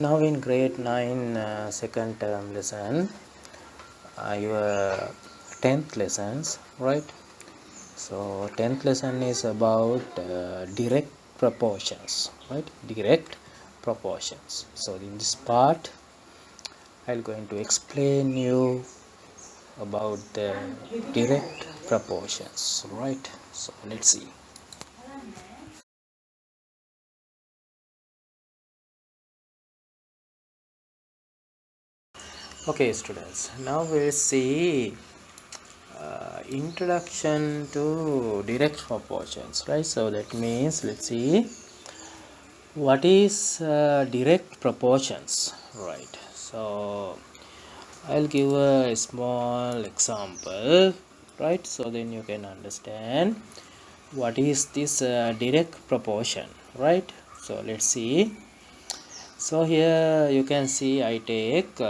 Now in grade 9 second term lesson, your 10th lessons, right? So 10th lesson is about direct proportions, right? Direct proportions. So in this part, I'm going to explain you about the direct proportions, right? So let's see. Okay, students, now we'll see introduction to direct proportions, right? So that means let's see what is direct proportions, right? So I'll give a small example, right? So then you can understand what is this direct proportion, right? So let's see. So here you can see I take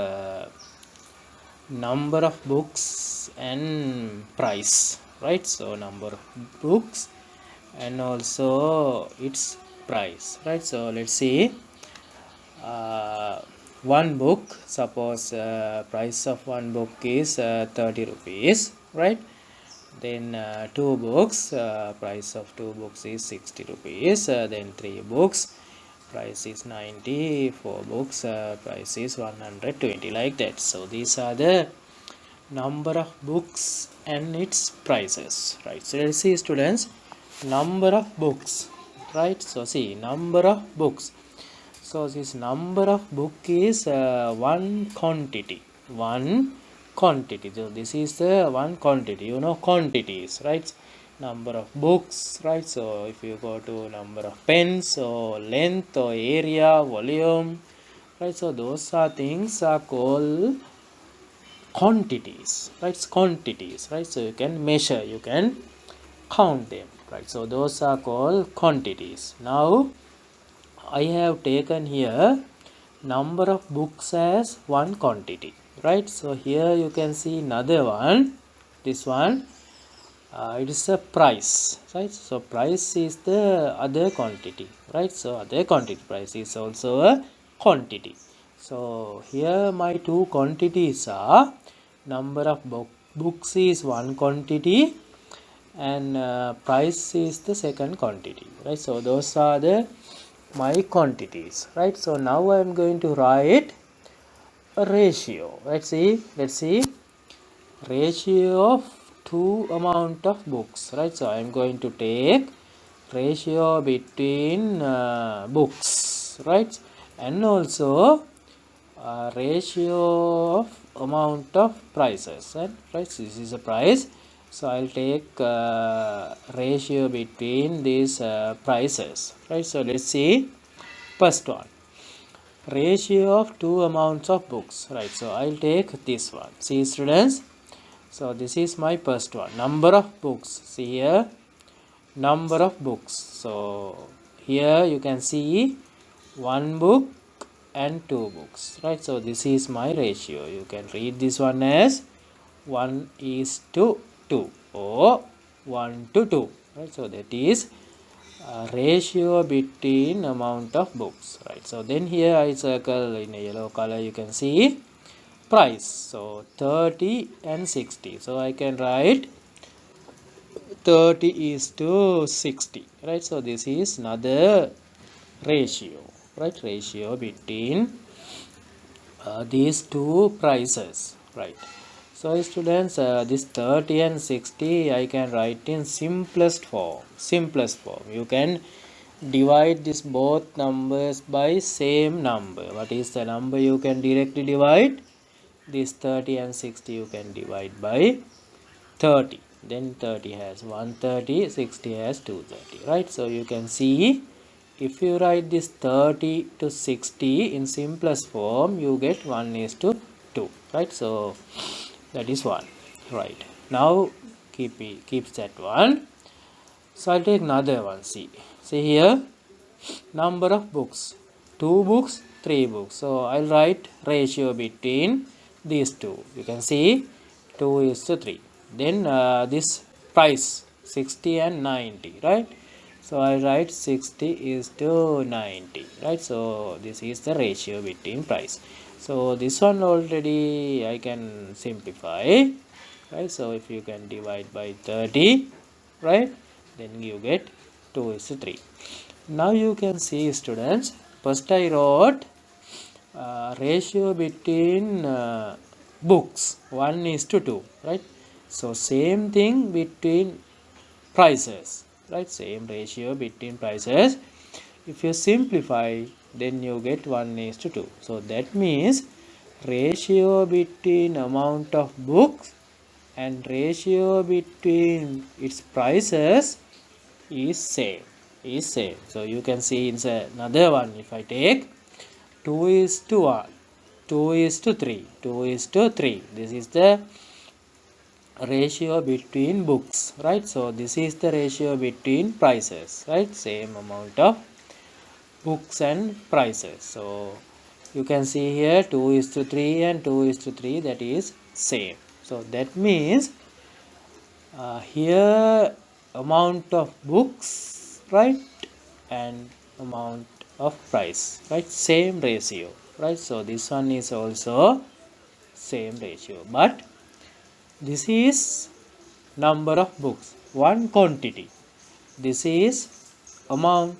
number of books and price, right? So number of books and also its price, right? So let's see one book, suppose price of one book is 30 rupees, right? Then two books, price of two books is 60 rupees, then three books price is 90, four books price is 120, like that. So these are the number of books and its prices, right? So let's see, students, number of books, right? So see, number of books. So this number of book is one quantity. So this is the one quantity. You know quantities, right? Number of books, right? So if you go to number of pens or length or area, volume, right? So those are things are called quantities, right? Quantities, right? So you can measure, you can count them, right? So those are called quantities. Now I have taken here number of books as one quantity, right? So here you can see another one, this one, it is a price, right? So price is the other quantity, right? So other quantity, price is also a quantity. So here my two quantities are number of books is one quantity and price is the second quantity, right? So those are the my quantities, right? So now I am going to write a ratio. Let's see ratio of two amount of books, right? So I am going to take ratio between books, right? And also ratio of amount of prices, right? This is a price, so I'll take ratio between these prices, right? So let's see first one, ratio of two amounts of books, right? So I'll take this one. See, students, so this is my first one, number of books. See here, number of books. So here you can see one book and two books, right? So this is my ratio. You can read this one as 1:2 or 1:2, right? So that is ratio between amount of books, right? So then here I circle in a yellow color, you can see price. So 30 and 60. So I can write 30 is to 60, right? So this is another ratio, right? Ratio between these two prices, right? So students, this 30 and 60 I can write in simplest form. You can divide this both numbers by same number. What is the number you can directly divide? This 30 and 60 you can divide by 30. Then 30 has 130, 60 has 230, right? So you can see, if you write this 30 to 60 in simplest form, you get 1:2, right? So that is one, right? Now keeps that one. So I'll take another one. See here, number of books, two books, three books. So I'll write ratio between these two. You can see 2:3. Then this price 60 and 90, right? So I write 60 is to 90, right? So this is the ratio between price. So this one already I can simplify, right? So if you can divide by 30, right, then you get 2 is to 3. Now you can see, students, first I wrote ratio between books 1 is to 2, right? So same thing between prices, right? Same ratio between prices. If you simplify, then you get 1 is to 2. So that means ratio between amount of books and ratio between its prices is same. So you can see in another one, if I take 2 is to 1, 2 is to 3, 2 is to 3. This is the ratio between books, right? So this is the ratio between prices, right? Same amount of books and prices. So you can see here 2 is to 3 and 2 is to 3, that is same. So that means here amount of books, right, and amount of price, right, same ratio, right? So this one is also same ratio, but this is number of books, one quantity. This is amount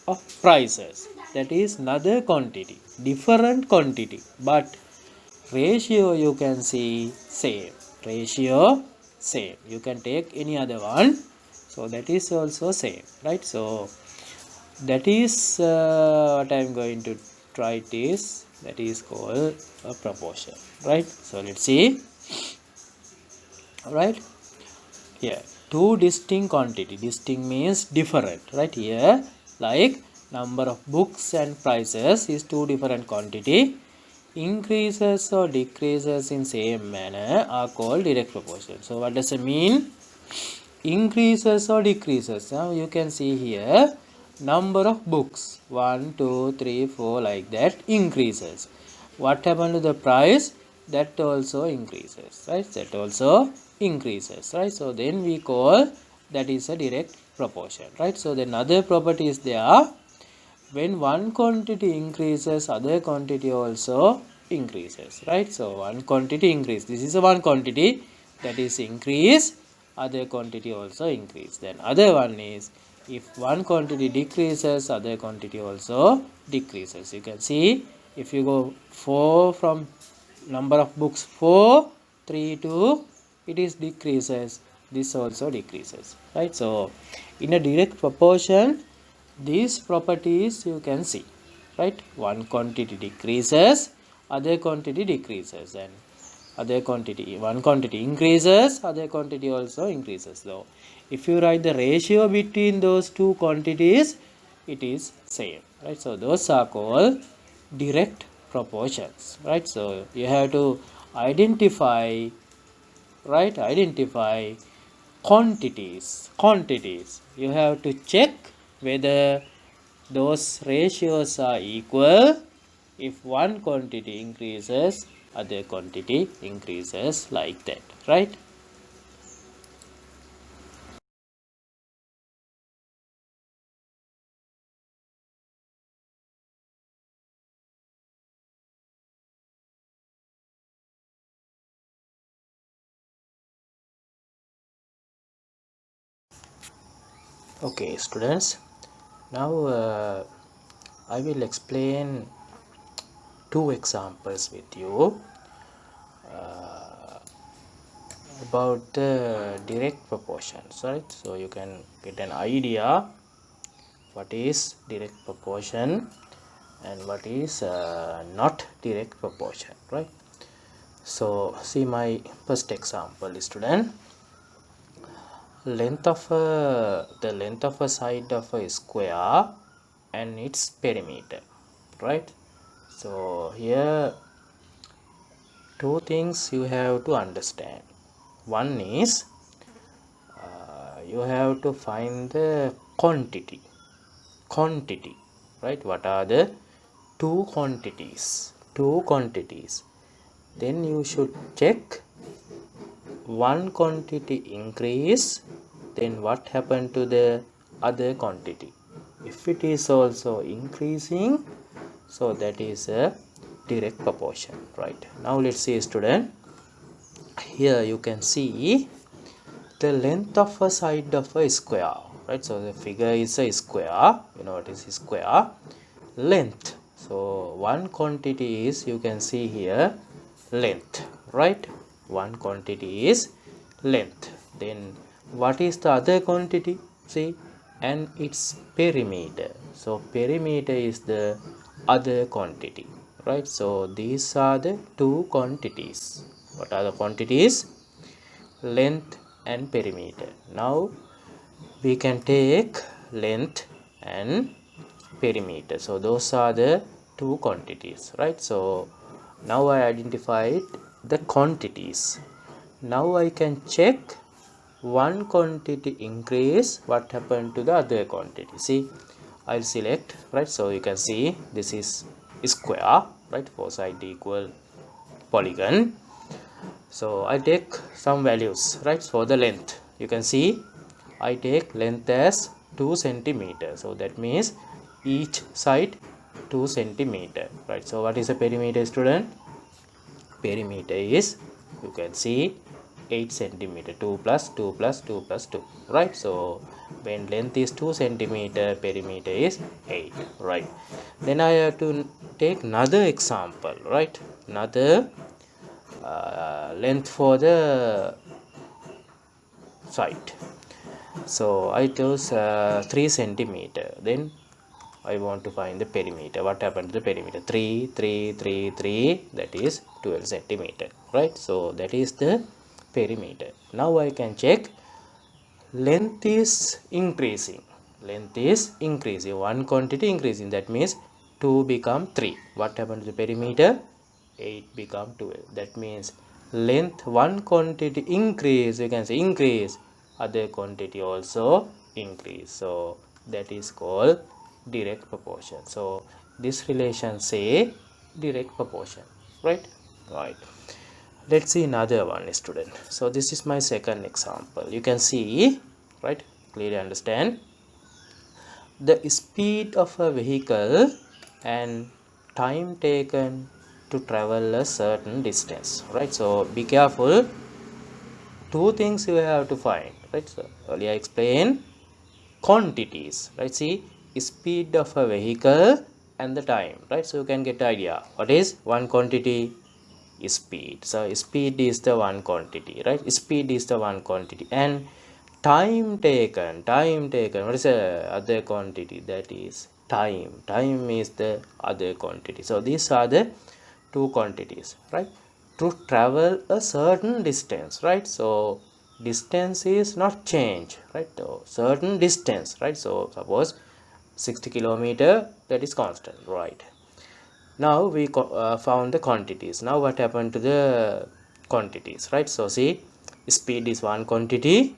of prices, that is another quantity, different quantity, but ratio you can see same, ratio same. You can take any other one, so that is also same, right? So that is what I am going to try this, that is called a proportion, right? So let's see, right? Here two distinct quantity, distinct means different, right? Here like number of books and prices is two different quantity. Increases or decreases in same manner are called direct proportion. So what does it mean? Increases or decreases. Now you can see here number of books 1 2 3 4 like that increases. What happened to the price? That also increases, right? That also increases, right? So then we call that is a direct proportion, right? So then other property is there. When one quantity increases, other quantity also increases, right? So one quantity increase, this is a one quantity that is increase, other quantity also increase. Then other one is if one quantity decreases, other quantity also decreases. You can see if you go 4 from number of books 4 3 to it is decreases, this also decreases, right? So in a direct proportion these properties you can see, right? One quantity decreases, other quantity decreases, and other quantity, one quantity increases, other quantity also increases. So if you write the ratio between those two quantities, it is same, right? So those are called direct proportions, right? So you have to identify, right, identify quantities. You have to check whether those ratios are equal. If one quantity increases, other quantity increases, like that, right? Okay, students, now I will explain two examples with you about the direct proportions, right? So you can get an idea what is direct proportion and what is not direct proportion, right? So see my first example, student. Length of the length of a side of a square and its perimeter, right? So here two things you have to understand. One is you have to find the quantity, right? What are the two quantities? Then you should check one quantity increase, then what happened to the other quantity. If it is also increasing, so that is a direct proportion, right? Now let's see, student. Here you can see the length of a side of a square, right? So the figure is a square. You know what is square? Length. So one quantity is, you can see here, length, right? One quantity is length. Then what is the other quantity? See, and its perimeter. So perimeter is the other quantity, right? So these are the two quantities. What are the quantities? Length and perimeter. Now we can take length and perimeter. So those are the two quantities, right? So now I identified the quantities. Now I can check one quantity increase, what happened to the other quantity. See, I'll select, right? So you can see this is square, right? Four side equal polygon. So I take some values, right? For the length, you can see I take length as 2 centimeter. So that means each side 2 centimeter, right? So what is a perimeter, student? Perimeter is, you can see, 8 centimeter. 2 plus 2 plus 2 plus 2, right? So when length is 2 centimeter, perimeter is 8, right? Then I have to take another example, right? Another length for the side. So I chose 3 centimeter. Then I want to find the perimeter. What happened to the perimeter? 3 3 3 3, that is 12 centimeter, right? So that is the perimeter. Now I can check length is increasing. Length is increasing, one quantity increasing, that means 2 become 3. What happened to the perimeter? 8 become 12. That means length one quantity increase, you can say increase, other quantity also increase. So that is called direct proportion. So this relation say direct proportion, right? Right. Let's see another one, student. So this is my second example. You can see, right? Clearly understand the speed of a vehicle and time taken to travel a certain distance, right? So be careful, two things you have to find, right? So earlier I explained quantities, right? See, speed of a vehicle and the time, right? So you can get idea what is one quantity. Speed. So speed is the one quantity, right? Speed is the one quantity, and time taken, what is the other quantity? That is time is the other quantity. So these are the two quantities, right? To travel a certain distance, right? So distance is not change, right? So certain distance, right? So suppose 60 kilometer, that is constant, right? Now we found the quantities. Now what happened to the quantities, right? So see, speed is one quantity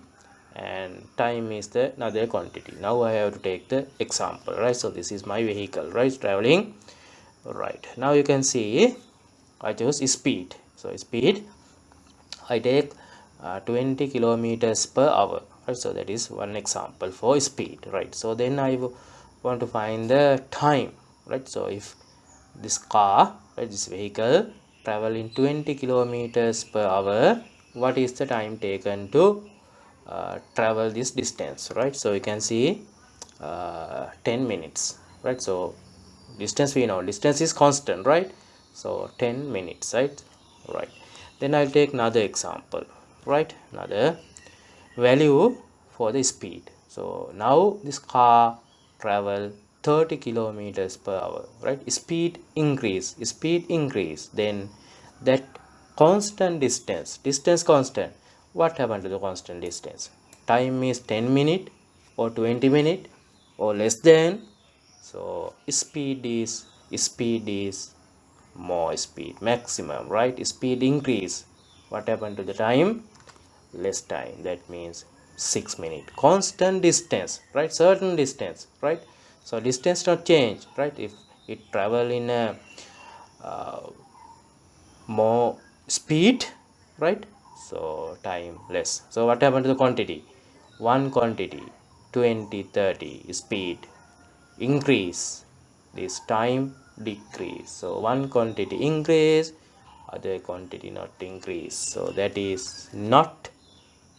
and time is the another quantity. Now I have to take the example, right? So this is my vehicle, right? Traveling, right? Now you can see I chose speed. So speed, I take 20 kilometers per hour, right? So that is one example for speed, right? So then I want to find the time, right? So if this car, right, this vehicle travel in 20 kilometers per hour, what is the time taken to travel this distance, right? So you can see 10 minutes, right? So distance, we know distance is constant, right? So 10 minutes, right? Right. Then I'll take another example, right? Another value for the speed. So now this car travel 30 kilometers per hour, right? Speed increase, then that constant distance constant, what happened to the constant distance? Time is 10 minute or 20 minute or less than. So speed is more speed, maximum, right? Speed increase, what happened to the time? Less time, that means 6 minutes. Constant distance, right? Certain distance, right? So distance not change, right? If it travel in a more speed, right? So time less. So what happened to the quantity? One quantity, 20, 30, speed increase, this time decrease. So one quantity increase, other quantity not increase. So that is not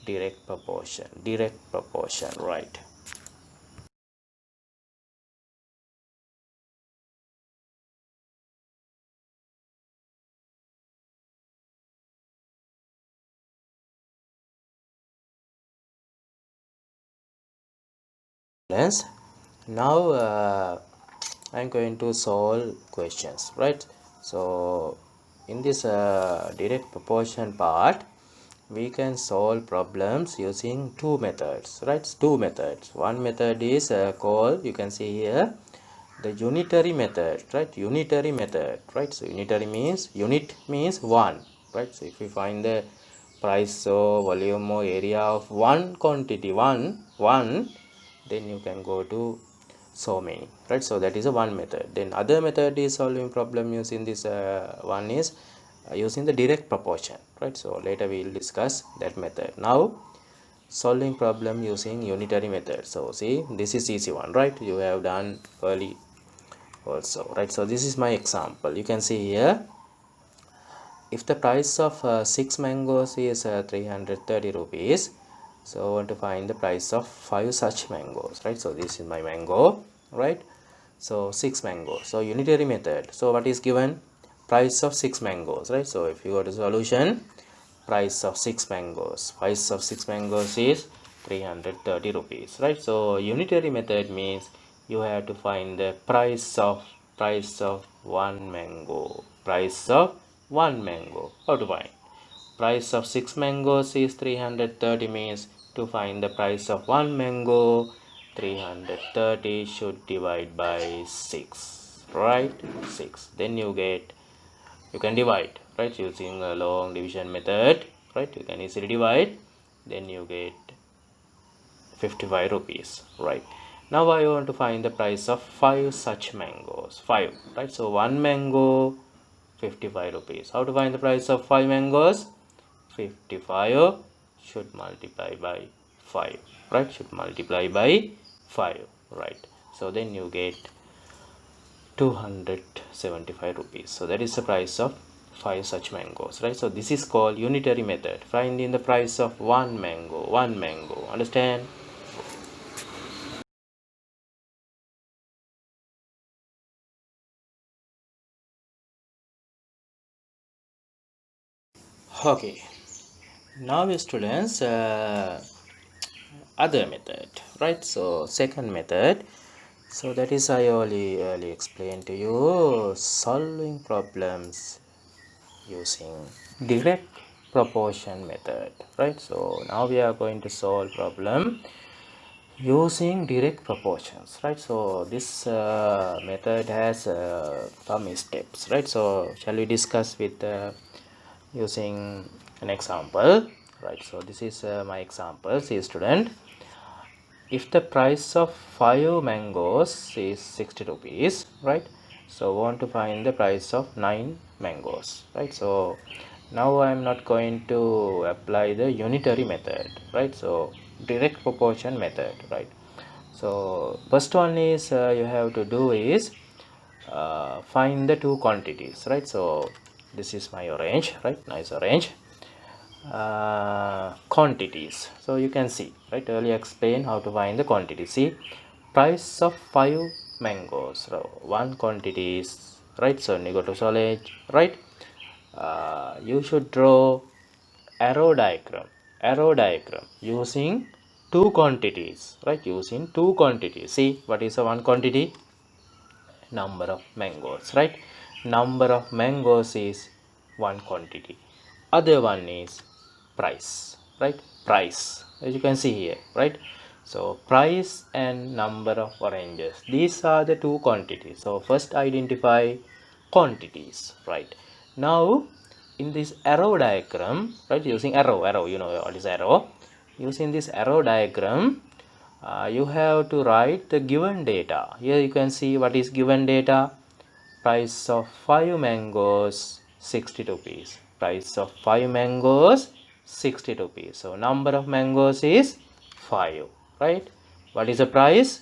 direct proportion. Direct proportion, right? Now I'm going to solve questions, right? So in this direct proportion part, we can solve problems using two methods, right? Two methods. One method is called, you can see here, the unitary method, right? Unitary method, right? So unitary means, unit means one, right? So if we find the price or volume or area of one quantity, one, then you can go to so many, right? So that is a one method. Then other method is solving problem using this one is using the direct proportion, right? So later we will discuss that method. Now solving problem using unitary method. So see, this is easy one, right? You have done early also, right? So this is my example. You can see here, if the price of 6 mangoes is 330 rupees, so I want to find the price of 5 such mangoes, right? So this is my mango, right? So 6 mangoes. So unitary method. So what is given? Price of 6 mangoes, right? So if you go to solution, price of 6 mangoes, price of 6 mangoes is 330 rupees, right? So unitary method means you have to find the price of one mango, price of one mango. How to find? Price of 6 mangoes is 330, means to find the price of one mango, 330 should divide by 6, right? 6. Then you get, you can divide, right? Using a long division method, right? You can easily divide, then you get 55 rupees, right? Now I want to find the price of 5 such mangoes, 5, right? So one mango, 55 rupees. How to find the price of 5 mangoes? 55 should multiply by 5, right? Should multiply by 5, right? So then you get 275 rupees. So that is the price of 5 such mangoes, right? So this is called unitary method, finding the price of one mango, understand? Okay, now students, other method, right? So second method, so that is I early explained to you, solving problems using direct proportion method, right? So now we are going to solve problem using direct proportions, right? So this method has some steps, right? So shall we discuss with using an example, right? So this is my example. See student, if the price of 5 mangoes is 60 rupees, right? So we want to find the price of 9 mangoes, right? So now I am not going to apply the unitary method, right? So direct proportion method, right? So first one is you have to do is find the two quantities, right? So this is my orange, right? Nice orange. Quantities, so you can see, right? Earlier explain how to find the quantity. See, price of 5 mangoes, so one quantity is, right? So when you go to solid, right, you should draw arrow diagram using two quantities, right? Using two quantities. See, what is the one quantity? Number of mangoes, right? Number of mangoes is one quantity, other one is price, right? Price, as you can see here, right? So price and number of oranges, these are the two quantities. So first identify quantities, right? Now in this arrow diagram, right, using arrow, you know what is arrow, using this arrow diagram, you have to write the given data. Here you can see what is given data. Price of 5 mangoes 60 rupees. Price of 5 mangoes 60 rupees. So number of mangoes is 5, right? What is the price?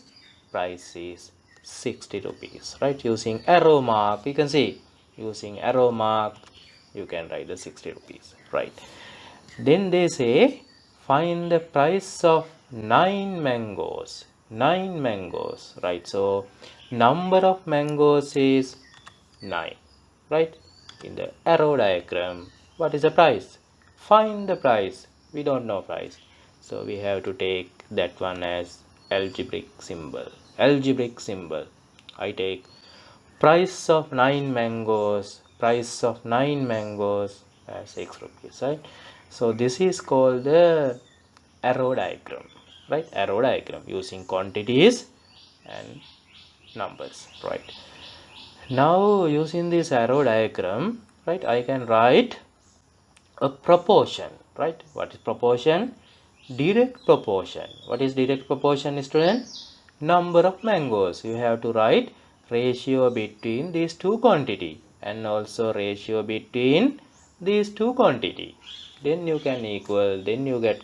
Price is 60 rupees, right? Using arrow mark, you can see, using arrow mark, you can write the 60 rupees, right? Then they say, find the price of 9 mangoes. 9 mangoes, right? So, number of mangoes is 9, right? In the arrow diagram, what is the price? Find the price. We don't know price. So, we have to take that one as algebraic symbol. Algebraic symbol. I take price of 9 mangoes, price of 9 mangoes as 6 rupees, right? So this is called the arrow diagram, right? Arrow diagram using quantities and numbers, right? Now using this arrow diagram, right, I can write a proportion, right? What is proportion? Direct proportion. What is direct proportion, student? Number of mangoes. You have to write ratio between these two quantity and also ratio between these two quantity. Then you can equal, then you get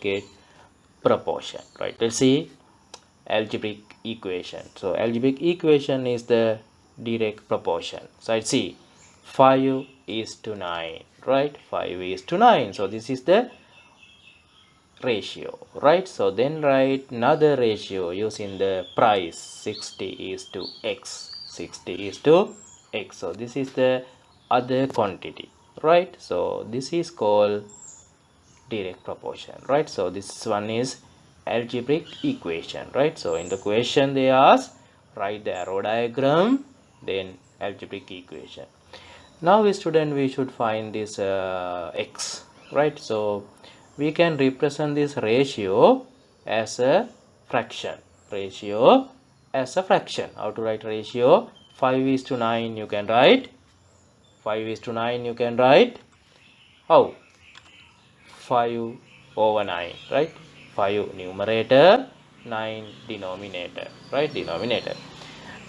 proportion, right? Let's see algebraic equation. So algebraic equation is the direct proportion. So I see 5 is to 9, right? 5 is to 9. So this is the ratio, right? So then write another ratio using the price 60 is to x. 60 is to x. So this is the other quantity, right? So this is called direct proportion, right? So this one is algebraic equation, right? So in the question they ask write the arrow diagram, then algebraic equation. Now student, we should find this x, right? So we can represent this ratio as a fraction. Ratio as a fraction. How to write ratio? 5 is to 9 you can write. 5 is to 9 you can write. How? 5 over 9, right? 5 numerator, 9 denominator, right? Denominator.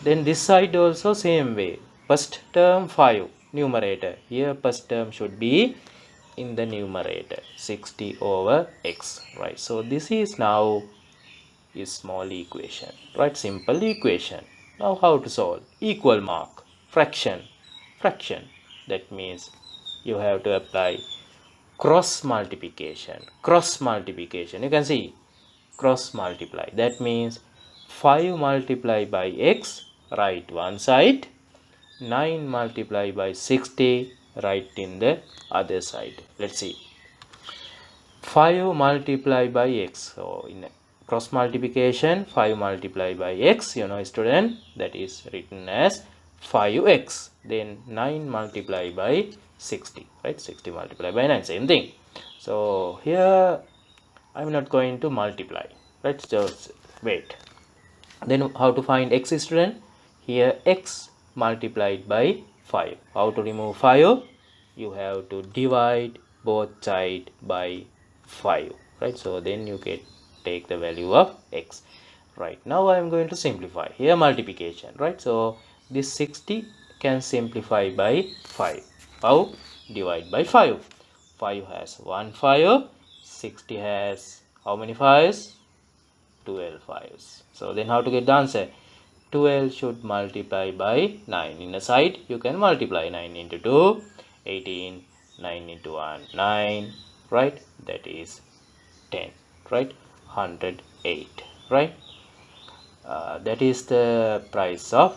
Then this side also same way. First term 5 numerator. Here first term should be in the numerator 60 over x, right? So this is now is small equation, right? Simple equation. Now how to solve? Equal mark, fraction, fraction. That means you have to apply cross multiplication. Cross multiplication, you can see cross multiply. That means 5 multiplied by x, write one side, 9 multiplied by 60, write in the other side. Let's see. 5 multiplied by x. So in cross multiplication, 5 multiplied by x, you know student, that is written as 5x. Then 9 multiplied by 60, right? 60 multiplied by 9, same thing. So here I'm not going to multiply, right? Just wait. Then how to find x, student? Here x multiplied by 5. How to remove 5? You have to divide both side by 5, right? So then you get take the value of x. Right, now I am going to simplify. Here multiplication, right? So this 60 can simplify by 5. How? Divide by 5. 5 has 1 5. 60 has how many 5s? 12 fives. So then how to get the answer? 12 should multiply by 9. In a side, you can multiply 9 into 2, 18, 9 into 1, 9, right? That is 10, right? 108, right? That is the price of,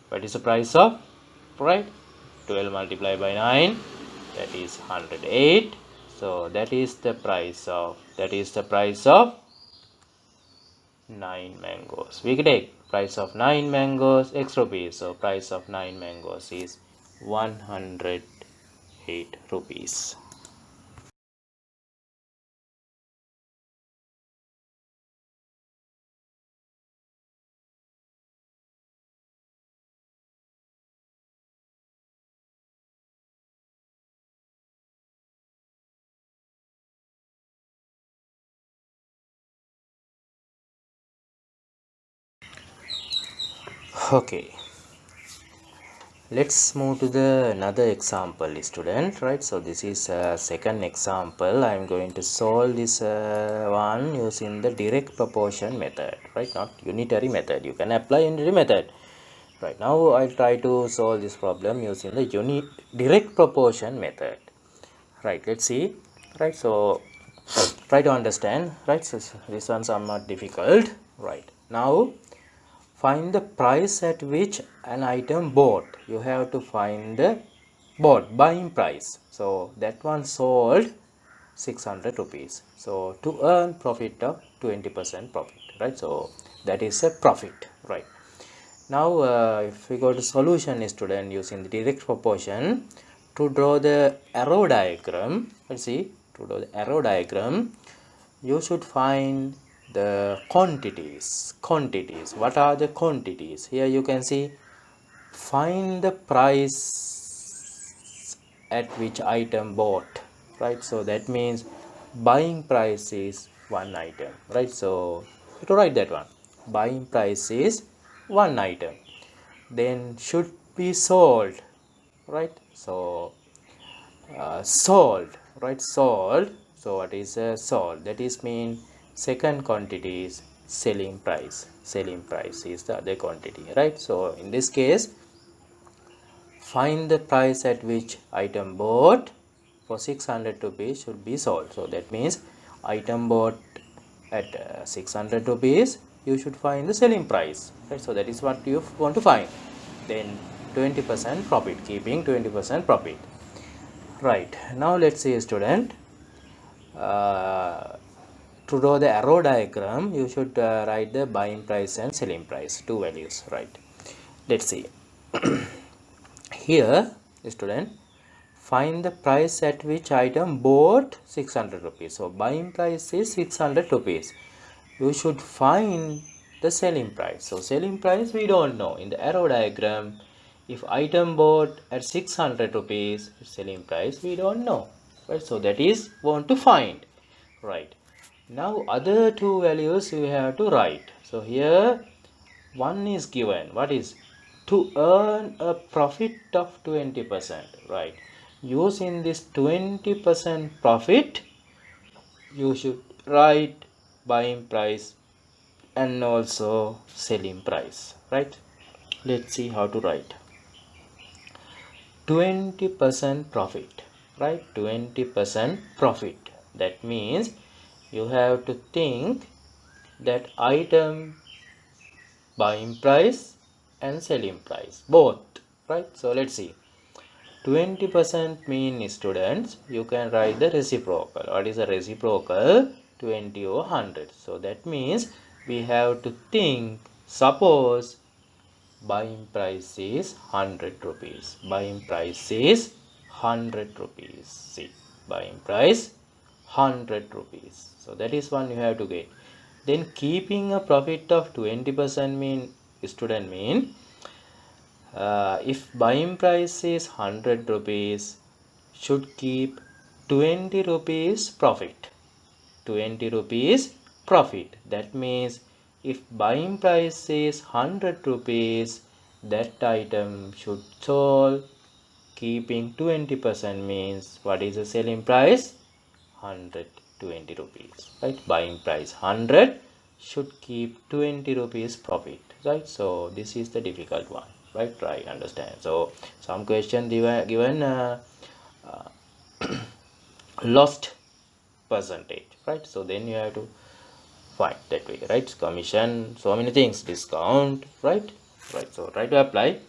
what is the price of, right? 12 multiplied by 9, that is 108. So that is the price of, 9 mangoes. We take price of 9 mangoes x rupees. So price of 9 mangoes is 108 rupees. Okay. Let's move to the another example, student, right? So this is a second example. I'm going to solve this one using the direct proportion method, right? Not unitary method. You can apply unitary method. Right, now I'll try to solve this problem using the direct proportion method. Right, let's see. Right, so try to understand. Right, so these ones are not difficult. Right, now find the price at which an item bought. You have to find the buying price. So that one sold 600 rupees. So to earn profit of 20% profit, right? So that is a profit, right? Now if we go to solution, student, using the direct proportion, to draw the arrow diagram, let's see, to draw the arrow diagram, you should find the quantities. What are the quantities? Here you can see, find the price at which item bought, right? So that means buying price is one item, right? So to write that one, buying price is one item, then should be sold, right? So sold, right? Sold. So what is sold? That is mean second quantity is selling price. Selling price is the other quantity, right? So in this case, find the price at which item bought for 600 rupees should be sold. So that means item bought at 600 rupees, you should find the selling price, right? So that is what you want to find. Then 20% profit, keeping 20% profit. Right, now let's see, student, to draw the arrow diagram, you should write the buying price and selling price, two values, right? Let's see. Here, student, find the price at which item bought 600 rupees. So buying price is 600 rupees. You should find the selling price. So selling price we don't know. In the arrow diagram, if item bought at 600 rupees, selling price we don't know, right? So that is want to find, right? Now other two values you have to write. So here one is given, what is to earn a profit of 20%, right? Using this 20% profit, you should write buying price and also selling price, right? Let's see how to write 20% profit, right? 20% profit, that means you have to think that item buying price and selling price both, right? So let's see, 20% mean, students, you can write the reciprocal. What is the reciprocal? 20 over 100. So that means we have to think, suppose buying price is 100 rupees. Buying price is 100 rupees. See, buying price 100 rupees. So that is one you have to get. Then keeping a profit of 20% mean, student, mean if buying price is 100 rupees, should keep 20 rupees profit. 20 rupees profit. That means if buying price is 100 rupees, that item should sold keeping 20% means what is the selling price? 120 rupees, right? Buying price 100, should keep 20 rupees profit, right? So this is the difficult one, right? Try understand. So some question given uh, lost percentage, right? So then you have to find that way, right? Commission, so many things, discount, right? Right, so try to apply.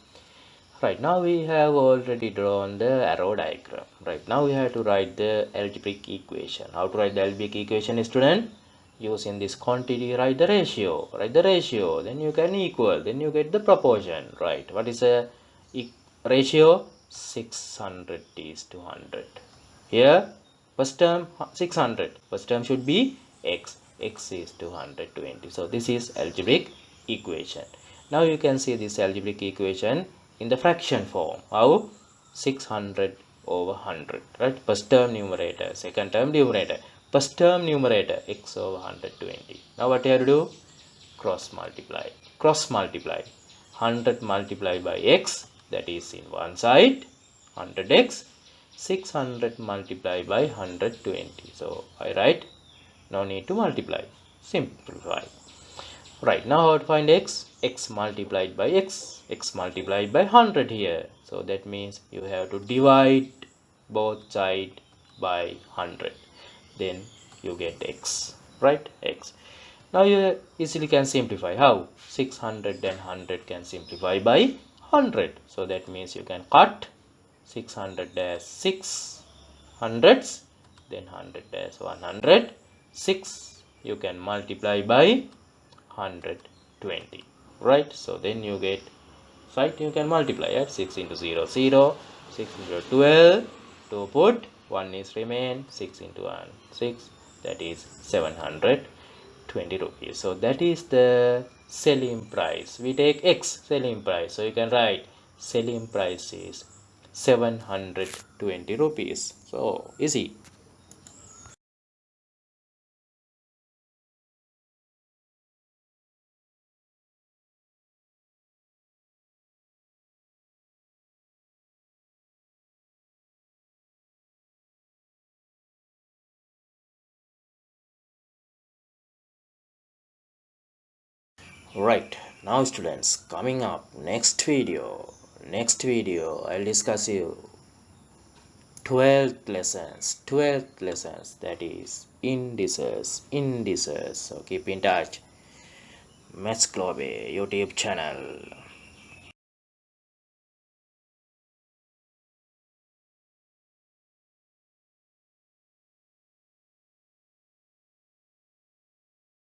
Right, now we have already drawn the arrow diagram. Right, now we have to write the algebraic equation. How to write the algebraic equation, student? Using this quantity, write the ratio. Write the ratio, then you can equal, then you get the proportion. Right, what is a ratio? 600 is to 100. Here, first term 600. First term should be x. X is 220. So this is algebraic equation. Now you can see this algebraic equation in the fraction form. How? 600 over 100, right? First term numerator, second term numerator. First term numerator, x over 120. Now what you have to do? Cross multiply. Cross multiply. 100 multiplied by x, that is in one side 100x, 600 multiplied by 120. So I write, no need to multiply, simplify. Right, now how to find x? X multiplied by x multiplied by 100 here. So that means you have to divide both sides by 100. Then you get x, right? X. Now you easily can simplify. How? 600 and 100 can simplify by 100. So that means you can cut 600 dash 6 hundreds, then 100 dash 100. 6 you can multiply by 120, right? So then you get, right, you can multiply at 6 into 0 0, 6 into 12, to put 1 is remain, 6 into 1 6, that is 720 rupees. So that is the selling price. We take x selling price, so you can write selling price is 720 rupees. So easy. Right, now students, coming up next video I'll discuss you 12th lessons, that is indices. So keep in touch. Maths Globe YouTube channel.